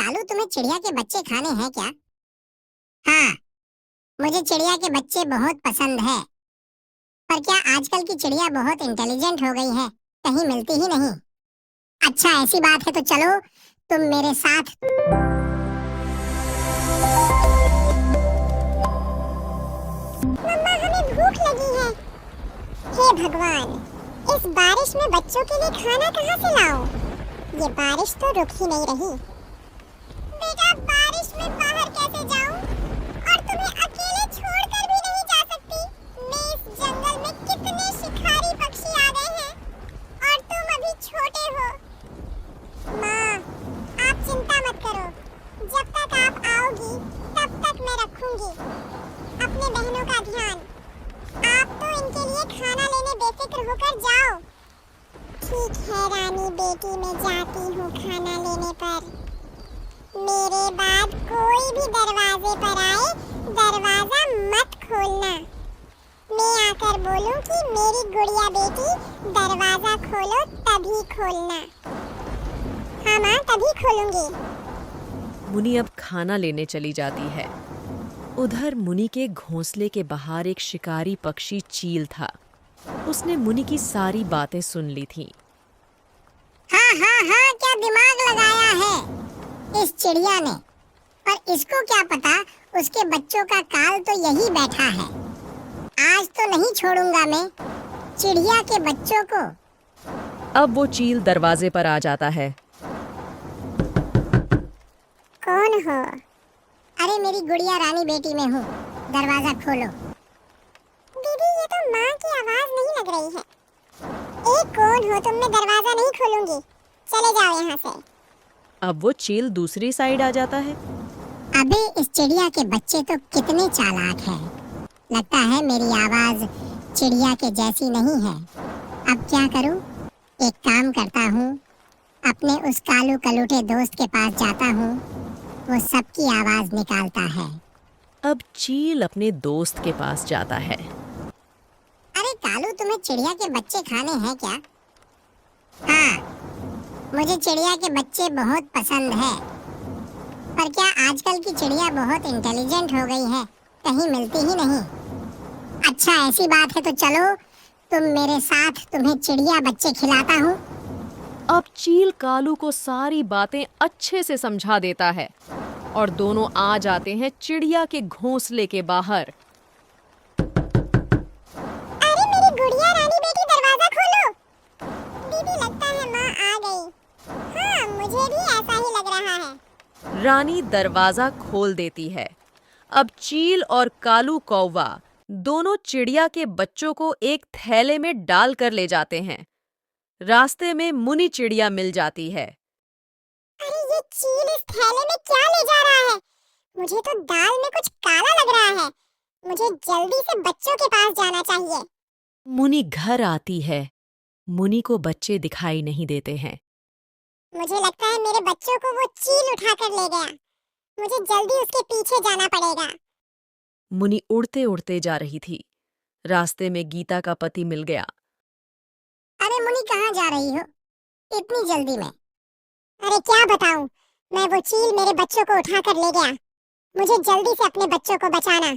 कालू, तुम्हें चिड़िया के बच्चे खाने हैं क्या? हाँ, मुझे चिड़िया के बच्चे बहुत पसंद है। पर क्या आजकल की चिड़िया बहुत इंटेलिजेंट हो गई है, कहीं मिलती ही नहीं। अच्छा, ऐसी बात है तो चलो तुम मेरे साथ। मम्मा, हमें भूख लगी है। हे भगवान, इस बारिश में बच्चों के लिए खाना कहाँ से लाऊं? ये बारिश तो रुक ही नहीं रही। बेटा, बारिश में बाहर कैसे जाऊं? और तुम्हें अकेले छोड़कर भी नहीं जा सकती। मैं इस जंगल में कितने शिकारी पक्षी आ गए हैं और तुम अभी छोटे हो। माँ, आप चिंता मत करो। जब तक आप आओगी तब तक मैं रखूंगी अपने बहनों का ध्यान। आप तो इनके लिए खाना लेने बेफिक्र होकर जाओ। ठीक है रानी बेटी, मैं जाती हूँ खाना लेने पर। मेरे बाद कोई भी दरवाजे पर आए, दरवाजा मत खोलना। मैं आकर बोलूं कि मेरी गुड़िया बेटी दरवाजा खोलो, तभी खोलना। हाँ माँ, तभी खोलूंगी। मुनी अब खाना लेने चली जाती है। उधर मुनि के घोंसले के बाहर एक शिकारी पक्षी चील था। उसने मुनि की सारी बातें सुन ली थीं। हाँ हाँ हाँ, क्या दिमाग लगाया है इस चिड़िया ने। पर इसको क्या पता, उसके बच्चों का काल तो यही बैठा है। आज तो नहीं छोड़ूंगा मैं चिड़िया के बच्चों को। अब वो चील दरवाजे पर आ जाता है। कौन हो? अरे, मेरी गुड़िया रानी बेटी मैं हूँ, दरवाजा खोलो। दीदी, ये तो माँ की आवाज नहीं लग रही है। कौन हो तुम? मैं दरवाजा नहीं खोलूंगी, चले जाओ यहाँ से। अब वो चील दूसरी साइड आ जाता है। अबे, इस चिड़िया के बच्चे तो कितने चालाक हैं। लगता है मेरी आवाज चिड़िया के जैसी नहीं है। अब क्या करूँ? एक काम करता हूँ, अपने उस कालू कलूटे दोस्त के पास जाता हूँ। वो सबकी आवाज निकालता है। अब चील अपने दोस्त के पास जाता है। अरे कालू, तुम्हें चिड़िया के बच्चे खाने हैं क्या? हाँ, मुझे चिड़िया के बच्चे बहुत पसंद है। पर क्या आजकल की चिड़िया बहुत इंटेलिजेंट हो गई है, कहीं मिलती ही नहीं। अच्छा, ऐसी बात है तो चलो तुम मेरे साथ, तुम्हें चिड़िया बच्चे खिलाता हूँ। अब चील कालू को सारी बातें अच्छे से समझा देता है और दोनों आ जाते हैं चिड़िया के घोंसले के बाहर। अरे मेरी गुड़िया रानी बेटी, दरवाजा खोलो। दीदी, लगता है माँ आ गई। हाँ, मुझे भी ऐसा ही लग रहा है। रानी दरवाजा खोल देती है। अब चील और कालू कौवा दोनों चिड़िया के बच्चों को एक थैले में डाल कर ले जाते हैं। रास्ते में मुनि चिड़िया मिल जाती है। अरे, ये चील इस थैले में क्या ले जा रहा है? मुझे तो दाल में कुछ काला लग रहा है। मुझे जल्दी से बच्चों के पास जाना चाहिए। मुनि घर आती है। मुनि को बच्चे दिखाई नहीं देते हैं। मुझे लगता है मेरे बच्चों को वो चील उठा कर ले गया। मुझे जल्दी उसके पीछे जाना पड़ेगा। मुनि उड़ते उड़ते जा रही थी। रास्ते में गीता का पति मिल गया। अरे मुनी, कहाँ जा रही हो इतनी जल्दी में? अरे क्या बताऊं, मैं वो चील मेरे बच्चों को उठा कर ले गया। मुझे जल्दी से अपने बच्चों को बचाना,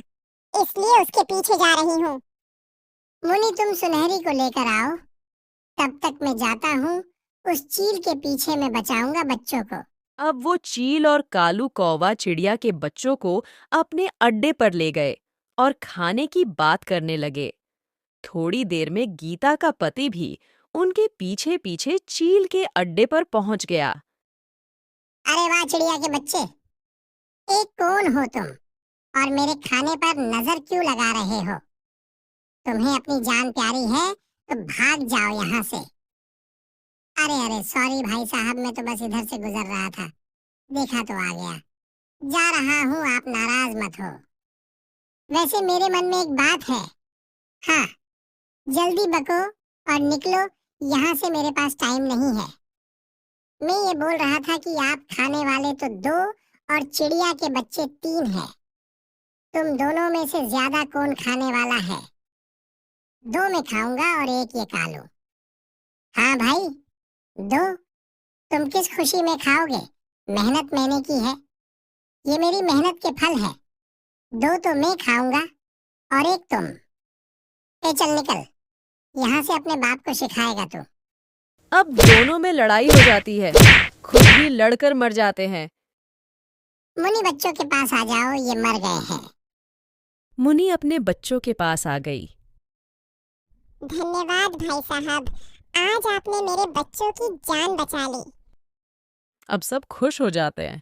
इसलिए उसके पीछे जा रही हूँ। मुनी, तुम सुनहरी को लेकर आओ, तब तक मैं जाता हूँ। उस चील के पीछे मैं बचाऊंगा बच्चों को। अब वो चील और कालू कौवा चिड़िया के बच्चों को अपने अड्डे पर ले गए और खाने की बात करने लगे। थोड़ी देर में गीता का पति भी उनके पीछे पीछे चील के अड्डे पर पहुंच गया। अरे वाह चिड़िया के बच्चे, कौन हो तुम और मेरे खाने पर नजर क्यों लगा रहे हो? तुम्हें अपनी जान प्यारी है तो भाग जाओ यहाँ से। अरे अरे, सॉरी भाई साहब, मैं तो बस इधर से गुजर रहा था, देखा तो आ गया। जा रहा हूँ, आप नाराज मत हो। वैसे मेरे मन में एक बात है। हाँ, जल्दी बको और निकलो यहाँ से, मेरे पास टाइम नहीं है। मैं ये बोल रहा था कि आप खाने वाले तो 2 और चिड़िया के बच्चे 3 हैं। तुम दोनों में से ज्यादा कौन खाने वाला है? 2 मैं खाऊंगा और 1 ये कालू। हाँ भाई, 2। तुम किस खुशी में खाओगे? मेहनत मैंने की है, ये मेरी मेहनत के फल है। 2 तो मैं खाऊंगा और 1 तुम। ए चल निकल, यहाँ से अपने बाप को सिखाएगा तू। अब दोनों में लड़ाई हो जाती है, खुद भी लड़कर मर जाते हैं। मुनि बच्चों के पास आ जाओ, ये मर गए हैं। मुनि अपने बच्चों के पास आ गई। धन्यवाद भाई साहब, आज आपने मेरे बच्चों की जान बचा ली। अब सब खुश हो जाते हैं।